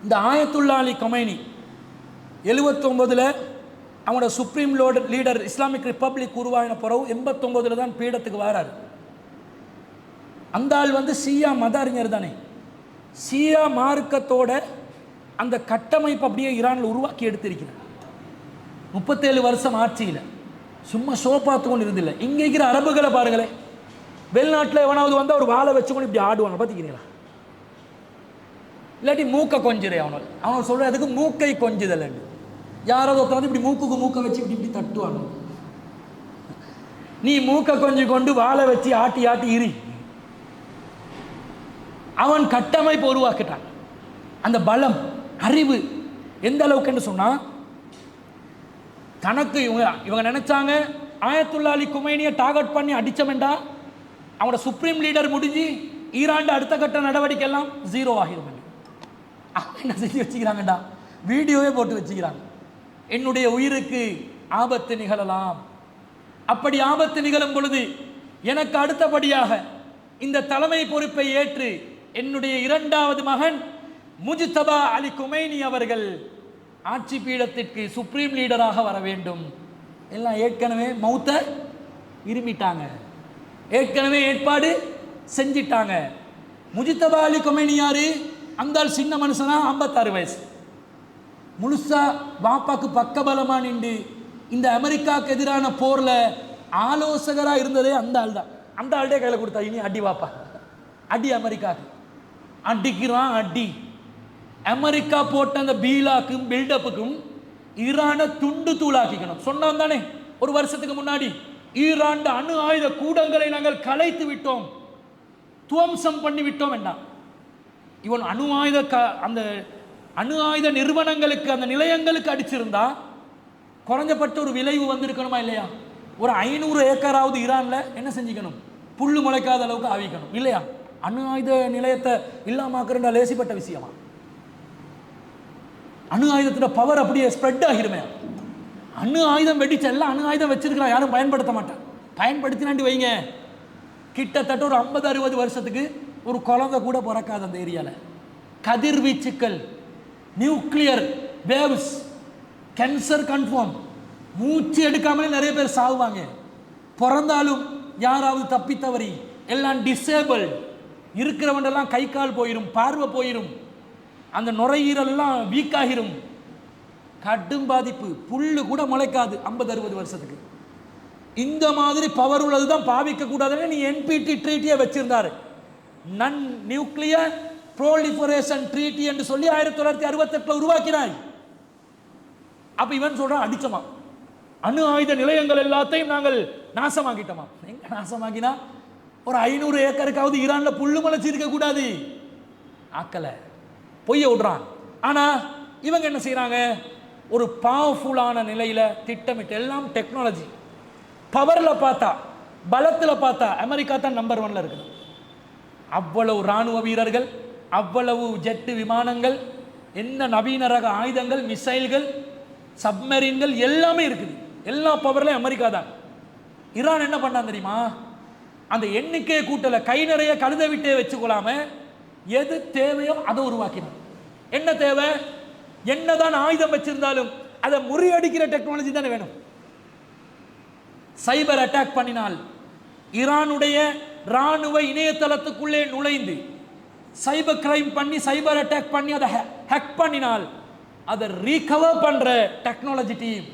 இந்த ஆயத்துல்லா அலி கொமைனி 79 அவனோட supreme leader Islamic republic உருவாகின பிறகு 89 தான் பீடத்துக்கு வராரு. அந்த ஆள் வந்து ஷியா மத அறிஞர் தானே. ஷியா மார்க்கத்தோட அந்த கட்டமைப்பு அப்படியே ஈரானில் உருவாக்கி எடுத்திருக்கிறார். 37 வருஷம் ஆட்சியில் சும்மா ஷோ பார்த்து கொண்டு இருந்தில்லை. இங்கே இருக்கிற அரபுகளை பாருங்களேன், வெளிநாட்டில் எவனாவது வந்து ஒரு வாழை வச்சுக்கொண்டு இப்படி ஆடுவாங்க பார்த்துக்கிறீங்களா? இல்லாட்டி மூக்கை கொஞ்சிறே அவனோட சொல்கிறதுக்கு மூக்கை கொஞ்சுதல். யாராவது உட்காந்து இப்படி மூக்குக்கு மூக்கை வச்சு இப்படி இப்படி தட்டுவாங்க. நீ மூக்கை கொஞ்சம் கொண்டு வாழை வச்சு ஆட்டி ஆட்டி இரு. அவன் கட்டமைப்பு உருவாக்கிட்டான். அந்த பலம் அறிவு எந்த அளவுக்குன்னு சொன்னா, தனக்கு இவங்க நினைச்சாங்க ஆயத்துல்லா அலி கொமைனியை டார்கெட் பண்ணி அடிச்சமெண்டா அவனோட சுப்ரீம் லீடர் முடிஞ்சு ஈரான் அடுத்த கட்ட நடவடிக்கை எல்லாம் ஜீரோ ஆகிடும். என்ன செஞ்சு வச்சுக்கிறாங்கடா, வீடியோவே போட்டு வச்சுக்கிறாங்க. என்னுடைய உயிருக்கு ஆபத்து நிகழலாம். அப்படி ஆபத்து நிகழும் பொழுது எனக்கு அடுத்தபடியாக இந்த தலைமை பொறுப்பை ஏற்று என்னுடைய இரண்டாவது மகன் முஜ்தபா அலி கொமைனி அவர்கள் ஆட்சி பீடத்திற்கு சுப்ரீம் லீடராக வர வேண்டும். எல்லாம் ஏற்கனவே மௌத்த விரும்பிட்டாங்க, ஏற்கனவே ஏற்பாடு செஞ்சிட்டாங்க. முஜ்தபா அலி கொமைனி யாரு? அந்த சின்ன மனுஷனா, 56 வயசு. முழுசா வாப்பாக்கு பக்கபலமா நின்று இந்த அமெரிக்காவுக்கு எதிரான போர்ல ஆலோசகராக இருந்ததே அந்த ஆள் தான். அந்த ஆள்டே கையில் கொடுத்தா, இனி அடி வாப்பா, அடி அமெரிக்காவுக்கு அடிக்கிறான். அடி அமெரிக்கா போட்ட அந்த பீலாக்கும் பில்டப்புக்கும் ஈரானை துண்டு தூளாக்கிக்கணும் சொன்னான் தானே ஒரு வருஷத்துக்கு முன்னாடி. ஈரான் அணு ஆயுத கூடங்களை நாங்கள் கலைத்து விட்டோம், துவம்சம் பண்ணி விட்டோம் என்ன. இவன் அந்த அணு ஆயுத நிறுவனங்களுக்கு, அந்த நிலையங்களுக்கு அடிச்சிருந்தா குறைஞ்சப்பட்ட ஒரு விளைவு வந்திருக்கணுமா இல்லையா? ஒரு 500 ஏக்கராவது ஈரான்ல என்ன செஞ்சுக்கணும்? புல்லு முளைக்காத அளவுக்கு ஆவிக்கணும் இல்லையா? அணு ஆயுத நிலையத்தை இல்லாமக்கிறா லேசிப்பட்ட விஷயமா? அணு ஆயுதத்தோட பவர் அப்படியே ஸ்ப்ரெட் ஆகிருமே. அணு ஆயுதம் வெடிச்ச எல்லாம் அணு ஆயுதம் வச்சிருக்கலாம், யாரும் பயன்படுத்த மாட்டான். பயன்படுத்தினாண்டி வைங்க, கிட்டத்தட்ட ஒரு 50-60 வருஷத்துக்கு ஒரு குழந்தை கூட பிறக்காது அந்த ஏரியாவில். கதிர்வீச்சுக்கள், நியூக்ளியர் வேவ்ஸ், கேன்சர் கன்ஃபார்ம். மூச்சு எடுக்காமலே நிறைய பேர் சாவுவாங்க. பிறந்தாலும் யாராவது தப்பித்தவரி எல்லாம் டிசேபிள். இருக்கிறவண்டெல்லாம் கை கால் போயிடும், பார்வை போயிடும், அந்த நுரையீரல் எல்லாம் வீக் ஆகிரும். கடும் பாதிப்பு, புல்லு கூட முளைக்காது 50-60 வருஷத்துக்கு. இந்த மாதிரி பவர் உள்ளது தான் பாவிக்க கூடாதுன்னு நீ NPT ட்ரீட்டியை வச்சிருந்தாரு, நன் நியூக்ளியர் ப்ரோலிஃபரேஷன் ட்ரீட்டி என்று சொல்லி 1968 உருவாக்கினாய். அப்ப இவன் சொல்றான் அடிச்சமா, அணு ஆயுத நிலையங்கள் எல்லாத்தையும் நாங்கள் நாசமாக்கிட்டோமா. எங்க நாசமாக்கினா? ஒரு 500 ஏக்கருக்காவது ஈரான்ல புல்லு முளைச்சி இருக்க கூடாது, ஆக்கல, பொய்ய விடுறான். ஆனா இவங்க என்ன செய்யறாங்க? ஒரு பவர்ஃபுல்லான நிலையில திட்டமிட்டு, எல்லாம் டெக்னாலஜி பவர்ல பார்த்தா, பலத்துல பார்த்தா அமெரிக்கா தான் நம்பர் 1ல இருக்குது. அவ்வளவு ராணுவ வீரர்கள், அவ்வளவு ஜெட்டு விமானங்கள், என்ன நவீன ரக ஆயுதங்கள், மிசைல்கள், சப்மரீன்கள் எல்லாமே இருக்குது. எல்லா பவர்லையும் அமெரிக்கா தான். ஈரான் என்ன பண்ணான் தெரியுமா? அந்த எண்ணிக்கையை கூட்டல, கை நிறைய கழுத விட்டே வச்சுக்கொள்ளாம எது தேவையோ அதை உருவாக்கினான். என்ன தேவை? என்னதான் ஆயுதம் வச்சிருந்தாலும் அதை முறியடிக்கிற டெக்னாலஜி தானே வேணும். சைபர் அட்டாக் பண்ணினால், ஈரானுடைய ராணுவ இணையதளத்துக்குள்ளே நுழைந்து சைபர் கிரைம் பண்ணி, சைபர் அட்டாக் பண்ணி அதை ஹேக் பண்ணினால் அதை ரீகவர் பண்ற டெக்னாலஜி டீம்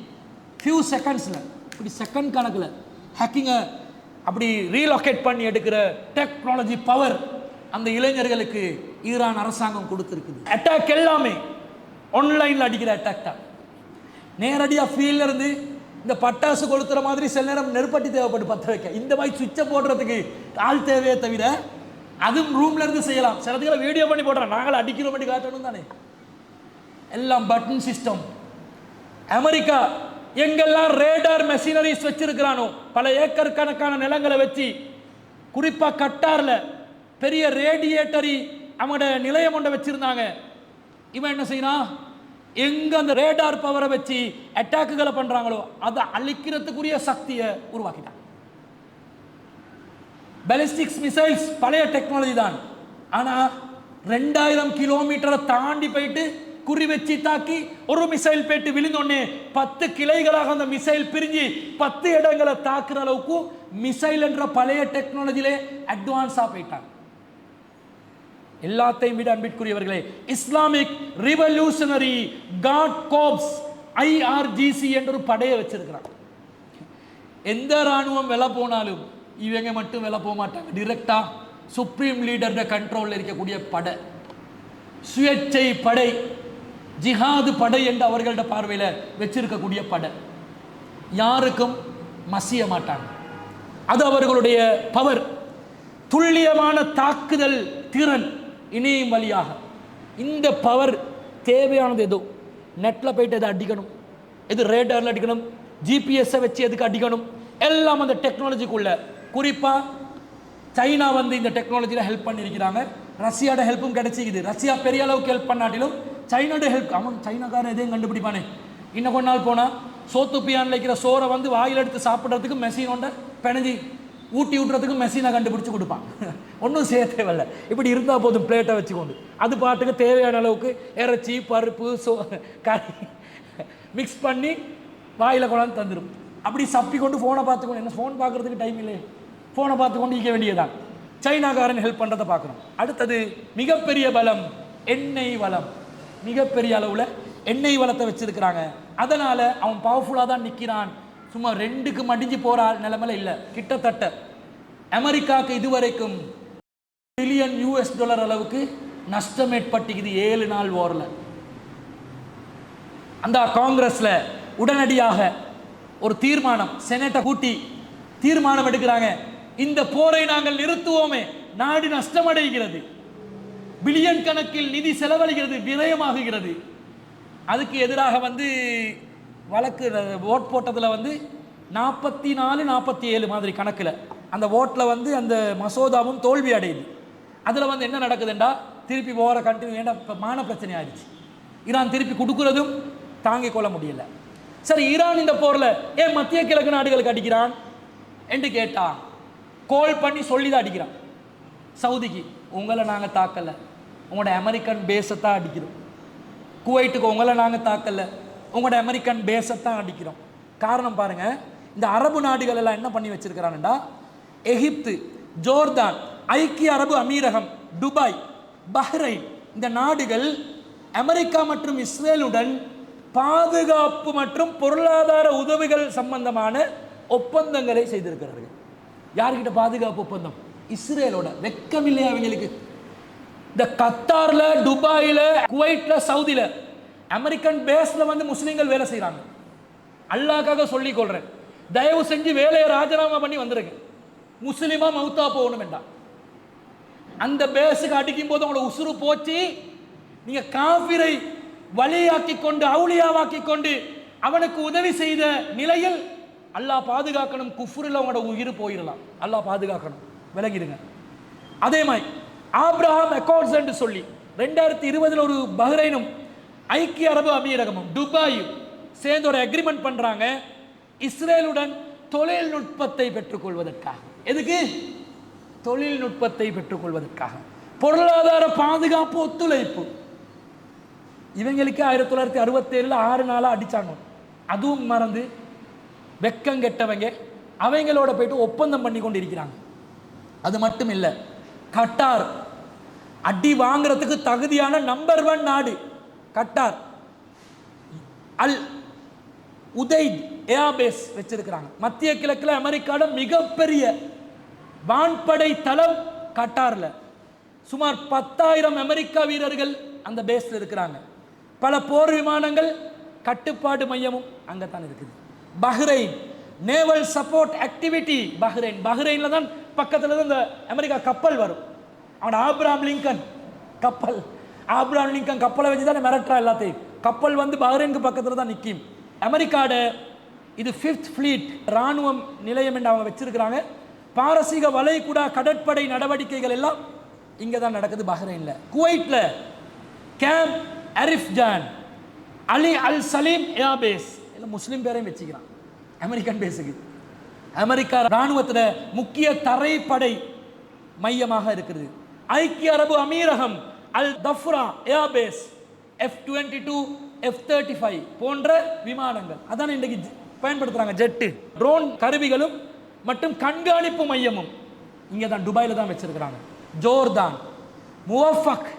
ஃபியூ செகண்ட்ஸ்ல, இப்படி செகண்ட் கணக்கில் ஹேக்கிங்கை அப்படி ரீலொகேட் பண்ணி எடுக்கிற டெக்னாலஜி பவர் அந்த இளைஞர்களுக்கு ஈரான் அரசாங்கம் கொடுத்திருக்குது. அட்டாக் எல்லாமே ஆன்லைன்ல அடிக்கிற அட்டாக் தான். நேரடியாக ஃபீல்ட்ல இருந்து இந்த பட்டாசு கொளுத்துற மாதிரி சில நேரம் நெருப்பட்டி தேவைப்பட்டு பற்ற வைக்க, இந்த மாதிரி சுவிட்சை போடுறதுக்கு ஆள் தேவையே தவிர அதுவும் ரூம்ல இருந்து செய்யலாம். சிலதுகளை வீடியோ பண்ணி போடுறோம், நாங்கள் அடிக்கிறோம் பண்ணி காட்டணும் தானே. எல்லாம் பட்டன் சிஸ்டம். அமெரிக்கா எங்கெல்லாம் ரேடார் மெஷினரிஸ் வச்சிருக்கிறானோ, பல ஏக்கர் கணக்கான நிலங்களை வச்சு, குறிப்பா கட்டார்ல பெரிய ரேடியேட்டரி அவங்களோட நிலையம் ஒன்றை வச்சிருந்தாங்க. இவன் என்ன செய்யறான்? எங்க அந்த ரேடார் பவரை வச்சு அட்டாக்குகளை பண்றாங்களோ அதை அழிக்கிறதுக்குரிய சக்தியை உருவாக்கிட்டான். பாலிஸ்டிக்ஸ் மிசைல்ஸ் பழைய டெக்னாலஜி தான், ஆனா 2000 கிலோமீட்டரை தாண்டி போயிட்டு குறி வச்சு தாக்கி ஒரு மிசைல் போயிட்டு விழுந்தோடனே 10 கிளைகளாக அந்த மிசைல் பிரிஞ்சு 10 இடங்களை தாக்குற அளவுக்கு மிசைல் என்ற பழைய டெக்னாலஜியிலே அட்வான்ஸா போயிட்டாங்க. எல்லாத்தையும் விட அன்பிற்குரியவர்களே, இஸ்லாமிக் ரிவல்யூஷனரி காட் கோப்ஸ் IRGC என்ற ஒரு படையை வச்சிருக்கிறாங்க. எந்த ராணுவம் வெல போனாலும் இவங்க மட்டும் வெல போக மாட்டாங்க. டிரெக்டா சுப்ரீம் லீடர் கண்ட்ரோல்ல இருக்கக்கூடிய படை, சுயேட்சை படை, ஜிஹாது படை என்று அவர்களோட பார்வையில் வச்சிருக்கக்கூடிய படை. யாருக்கும் மசிய மாட்டாங்க. அது அவர்களுடைய பவர், துல்லியமான தாக்குதல் திறன், இணையம் வழியாக. இந்த பவர் தேவையானது ஏதோ நெட்டில் போயிட்டு எதை அடிக்கணும், எது ரேடாரில் அடிக்கணும், ஜிபிஎஸ்ஸை வச்சு எதுக்கு அடிக்கணும், எல்லாம் அந்த டெக்னாலஜிக்குள்ள. குறிப்பாக சைனா வந்து இந்த டெக்னாலஜியில் ஹெல்ப் பண்ணியிருக்கிறாங்க. ரஷ்யாவோட ஹெல்ப்பும் கிடைச்சிக்குது. ரஷ்யா பெரிய அளவுக்கு ஹெல்ப் பண்ணாட்டிலும் சைனாவோட ஹெல்ப், அவன் சைனாக்காரன் எதையும் கண்டுபிடிப்பானே. இன்னும் கொஞ்ச நாள் போனால் சோத்துப்பியானில் இருக்கிற சோறை வந்து வாயில் எடுத்து சாப்பிட்றதுக்கு மெஷினோட பிணைஞ்சி ஊட்டி விட்டுறதுக்கு மெஷினை கண்டுபிடிச்சி கொடுப்பான். ஒன்றும் செய்ய தேவையில்லை. இப்படி இருந்தால் போதும், பிளேட்டை வச்சுக்கொண்டு அது பாட்டுக்கு தேவையான அளவுக்கு இறைச்சி பருப்பு கறி மிக்ஸ் பண்ணி வாயில் கொண்டாந்து தந்துடும். அப்படி சப்பி கொண்டு ஃபோனை பார்த்துக்கொண்டு, என்ன ஃபோன் பார்க்குறதுக்கு டைம் இல்லையே, ஃபோனை பார்த்துக்கொண்டு இருக்க வேண்டியதான். சைனாக்காரன் ஹெல்ப் பண்ணுறதை பார்க்கணும். அடுத்தது மிகப்பெரிய பலம் எண்ணெய் வளம். மிகப்பெரிய அளவில் எண்ணெய் வளத்தை வச்சிருக்கிறாங்க. அதனால் அவன் பவர்ஃபுல்லாக தான் நிற்கிறான். சும்மா 2க்கு மடிஞ்சு போகிற நிலைமையில இல்லை. கிட்டத்தட்ட அமெரிக்காவுக்கு இதுவரைக்கும் $1 பில்லியன் அளவுக்கு நஷ்டம் ஏற்பட்டுக்குது 7 நாள் வாரில். அந்த காங்கிரஸில் உடனடியாக ஒரு தீர்மானம், செனட்டை கூட்டி தீர்மானம் எடுக்கிறாங்க. இந்த போரை நாங்கள் நிறுத்துவோமே, நாடு நஷ்டமடைகிறது, பில்லியன் கணக்கில் நிதி செலவழிகிறது, விரயமாகுகிறது. அதுக்கு எதிராக வந்து வழக்கு ஓட் போட்டதில் வந்து 44-47 மாதிரி கணக்கில் அந்த ஓட்டில் வந்து அந்த மசோதாவும் தோல்வி அடையுது. அதில் வந்து என்ன நடக்குதுண்டா, திருப்பி ஓர கண்டினியூ ஏன்னா இப்போ மான பிரச்சனை ஆயிடுச்சு. ஈரான் திருப்பி கொடுக்குறதும் தாங்கிக் கொள்ள முடியல. சரி, ஈரான் இந்த போரில் ஏன் மத்திய கிழக்கு நாடுகளுக்கு அடிக்கிறான் என்று கேட்டான். கோல் பண்ணி சொல்லி தான் அடிக்கிறான். சவுதிக்கு உங்களை நாங்கள் தாக்கலை, உங்களோட அமெரிக்கன் பேஸை தான் அடிக்கிறோம். குவைட்டுக்கு உங்களை நாங்கள் தாக்கலை, உங்களோட அமெரிக்கன் பேஸை தான் அடிக்கிறோம். காரணம் பாருங்க, இந்த அரபு நாடுகள் எல்லாம் என்ன பண்ணி வச்சிருக்கிறான்டா, எகிப்து, ஜோர்தான், ஐக்கிய அரபு அமீரகம், துபாய், பஹ்ரைன், இந்த நாடுகள் அமெரிக்கா மற்றும் இஸ்ரேலுடன் பாதுகாப்பு மற்றும் பொருளாதார உதவிகள் சம்பந்தமான ஒப்பந்தங்களை செய்திருக்கிறார்கள். யார்கிட்ட பாதுகாப்பு ஒப்பந்தம்? இஸ்ரேலோட. வெக்கம் இல்லையா அவங்களுக்கு? இந்த கத்தார்ல, துபாயில, குவைட்ல, சவுதியில அமெரிக்கன் பேஸ்ல வந்து முஸ்லீம்கள் வேலை செய்யறாங்க. அல்லாஹ்க்காக சொல்லிக் கொள்றேன், தயவு செஞ்சு வேலையை ராஜினாமா பண்ணி வந்துருங்க. முஸ்லிமா மௌத்தா போகணும் வேண்டாம். அந்த பேஸுக்கு அடிக்கும் போது உங்களோட உசுறு போச்சு. நீங்க காஃபிரை வலியாக்கி கொண்டு, அவுலியாவாக்கி கொண்டு அவனுக்கு உதவி செய்த நிலையில் அல்லாஹ் பாதுகாக்கணும். குஃப்ரில் உங்களோட உயிர் போயிடலாம். அல்லாஹ் பாதுகாக்கணும், விலகிடுங்க. அதே மாதிரி ஆப்ரஹாம் அக்கார்ட்ஸ் என்று சொல்லி 2020 ஒரு பஹ்ரைனும் ஐக்கிய அரபு அமீரகமும் துபாயும் சேர்ந்து ஒரு அக்ரிமெண்ட் பண்றாங்க இஸ்ரேலுடன் தொழில்நுட்பத்தை பெற்றுக்கொள்வதற்காக. எதுக்கு? தொழில்நுட்பத்தை பெற்றுக்கொள்வதற்காக, பொருளாதார பாதுகாப்பு ஒத்துழைப்பு. இவங்களுக்கு 1967 6 நாளாக அடிச்சாங்க. அதுவும் மறந்து வெக்கம் கெட்டவங்க அவங்களோட போயிட்டு ஒப்பந்தம் பண்ணி கொண்டு இருக்கிறாங்க. அது மட்டும் இல்லை, கட்டார் அடி வாங்குறதுக்கு தகுதியான நம்பர் 1 நாடு கட்டார். அல் உதைத் ஏர்பேஸ் வச்சிருக்கிறாங்க. மத்திய கிழக்கில் அமெரிக்காவோட மிகப்பெரிய வான்படை தளம் கட்டார்ல. சுமார் 10,000 அமெரிக்கா வீரர்கள் அந்த பேஸ்ல இருக்கிறாங்க. பல போர் விமானங்கள், கட்டுப்பாடு மையமும் அங்கத்தான் இருக்குது. Bahrain naval support activity. பஹ்ரைன்ல தான் பக்கத்துல தான் இந்த அமெரிக்கா கப்பல் வரும். அவன் ஆப்ரஹாம் லிங்கன் கப்பல், ஆப்ரஹாம் லிங்கன் கப்பலை வச்சு தான் மிரட்டுறா எல்லாத்தையும். கப்பல் வந்து பஹ்ரைனுக்கு பக்கத்தில் தான் நிற்கும். அமெரிக்காட இது 5th ஃப்ளீட் ராணுவம் நிலையம் என்று அவங்க வச்சிருக்கிறாங்க. பாரசீக வளைகுடா கடற்படை நடவடிக்கைகள் எல்லாம் இங்கே தான் நடக்குது, பஹ்ரைனில். குவைட்ல கேம்ப் அரிஃப்ஜான், அலி அல் சலீம் ஏர்பேஸ், எல்லாம் முஸ்லீம் பேரையும் வச்சுக்கிறான் அமெரிக்கன் பேஸுக்கு. அமெரிக்கா ராணுவத்தில் முக்கிய தரைப்படை மையமாக இருக்கிறது. ஐக்கிய அரபு அமீரகம் அல் தஃப்ரா ஏர்பேஸ், F-22, F-35 போன்ற விமானங்கள் அதான் இன்றைக்கு பயன்படுத்துறாங்க. ஜெட்டு, ட்ரோன் கருவிகளும் மற்றும் கண்காணிப்பு மையமும் இங்கே தான் துபாயில் தான் வச்சிருக்கிறாங்க. ஜோர்தான் முவஃபக்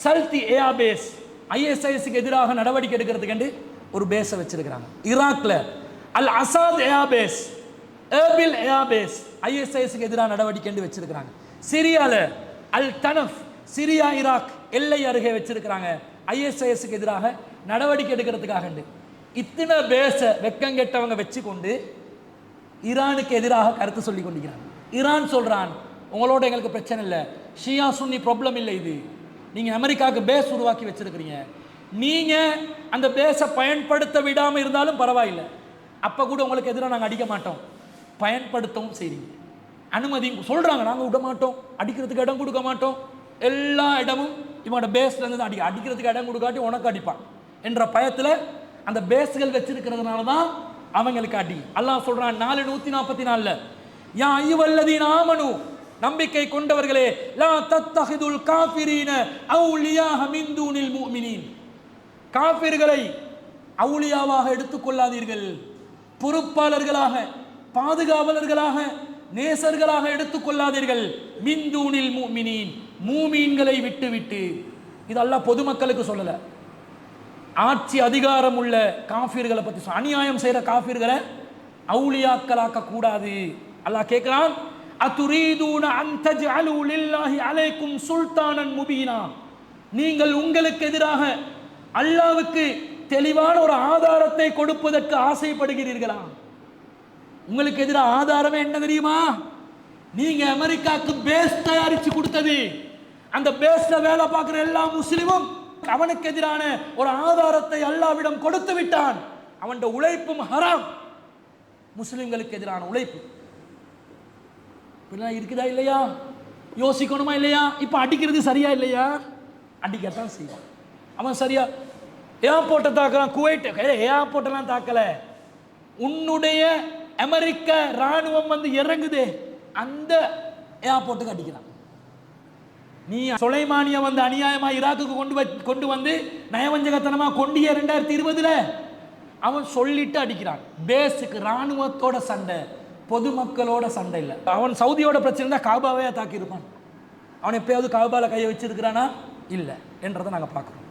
சல்தி ஏர்பேஸ், ISISக்கு எதிராக நடவடிக்கை எடுக்கிறதுக்கு ஒரு பேஸை வச்சிருக்கிறாங்க. ஈராக்ல அல் அசாத் ஏர்பேஸ், ஏர்பில் ஏர்பேஸ் ISISக்கு எதிராக நடவடிக்கை வச்சிருக்கிறாங்க. சிரியால அல் தனஃப், சிரியா ஈராக் எல்லை அருகே வச்சிருக்கிறாங்க ISISக்கு எதிராக நடவடிக்கை எடுக்கிறதுக்காக. இத்தனை பேஸ வெக்கங்கெட்டவங்க வச்சுக்கொண்டு ஈரானுக்கு எதிராக கருத்து சொல்லி கொண்டிருக்கிறாங்க. ஈரான் சொல்றான், உங்களோட எங்களுக்கு பிரச்சனை இல்லை, ஷியா சுன்னி ப்ராப்ளம் இல்லை, இது நீங்க அமெரிக்காவுக்கு பேஸ் உருவாக்கி வச்சிருக்கிறீங்க, நீங்க அந்த பேஸை பயன்படுத்த விடாம இருந்தாலும் பரவாயில்லை, அப்ப கூட உங்களுக்கு எதிராக நாங்கள் அடிக்க மாட்டோம், பயன்படுத்தவும் செய்றீங்க, அனுமதி சொல்றாங்க, நாங்கள் விட மாட்டோம், அடிக்கிறதுக்கு இடம் கொடுக்க மாட்டோம், எல்லா இடமும் இவனோட பேஸ்ல இருந்து அடிக்கிறதுக்கு இடம் கொடுக்காட்டி உனக்கு அடிப்பான் என்ற பயத்தில் அந்த பேஸ்கள் வச்சிருக்கிறதுனால தான் அவங்களுக்கு அடி. அல்லாஹ் சொல்றான் 4:144 யா அய்யுஹல்லதீன ஆமனு, நம்பிக்கை கொண்டவர்களே, லா தத்தஹிதுல் காஃபிரீன அவுலியாக மின் தூனில் முஃமினீன், காஃபிர்களை அவுலியாவாக எடுத்துக்கொள்ளாதீர்கள், பொறுப்பாளர்களாக, பாதுகாவலர்களாக, நேசர்களாக எடுத்துக்கொள்ளாதீர்கள், மின் தூனில் முஃமினீன், மூமீன்களை விட்டு. இது அல்லாஹ் பொதுமக்களுக்கு சொல்லல, ஆட்சி அதிகாரம் உள்ள காஃபிர்களை பற்றி அநியாயம் செய்கிற காஃபிர்களை அவுலியாக்களாக்க கூடாது. அல்லாஹ் கேட்கிறான், அதுரீதுன அன் தஜ்அலு லில்லாஹி அலைக்கும் சுல்தானன் முபீனா, நீங்கள் உங்களுக்கு எதிராக அல்லாஹ்வுக்கு தெளிவான ஒரு ஆதாரத்தை கொடுப்பதற்கு ஆசைப்படுகிறீர்களா? உங்களுக்கு எதிராக ஆதாரமே என்ன தெரியுமா? நீங்க அமெரிக்காவுக்கு பேஸ் தயாரிச்சு கொடுத்தது, அந்த பேஸ்ல வேலை பார்க்கிற எல்லா முஸ்லிமும் அவனுக்கு எதிரான ஒரு ஆதாரத்தை அல்லாஹ்விடம் கொடுத்து விட்டான், அவன் உழைப்பும் ஹராம், முஸ்லிம்களுக்கு எதிரான உழைப்பு இருக்குதா இல்லையா? யோசிக்கணுமா இல்லையா? இப்ப அடிக்கிறது சரியா இல்லையா? அடிக்கத்தான் செய்வான். அவன் சரியா ஏர்போர்ட்டை தாக்குறான், குவைட் ஏர்போர்ட்டெல்லாம் தாக்கல, உன்னுடைய அமெரிக்க ராணுவம் வந்து இறங்குதே அந்த ஏர்போர்ட்டுக்கு அடிக்கிறான். நீ சுலைமானிய வந்து அநியாயமா ஈராக்குக்கு கொண்டு வந்து நயவஞ்சகத்தனமா கொண்டிய 2020 அவன் சொல்லிட்டு அடிக்கிறான். பேஸுக்கு ராணுவத்தோட சண்டை, பொதுமக்களோட சண்டை இல்லை. அவன் சவுதியோட பிரச்சனை தான் காபாவே தாக்கி இருப்பான். அவன் எப்பயாவது காபால கையை வச்சிருக்கிறானா இல்லை என்றதை நாங்கள் பார்க்கிறோம்.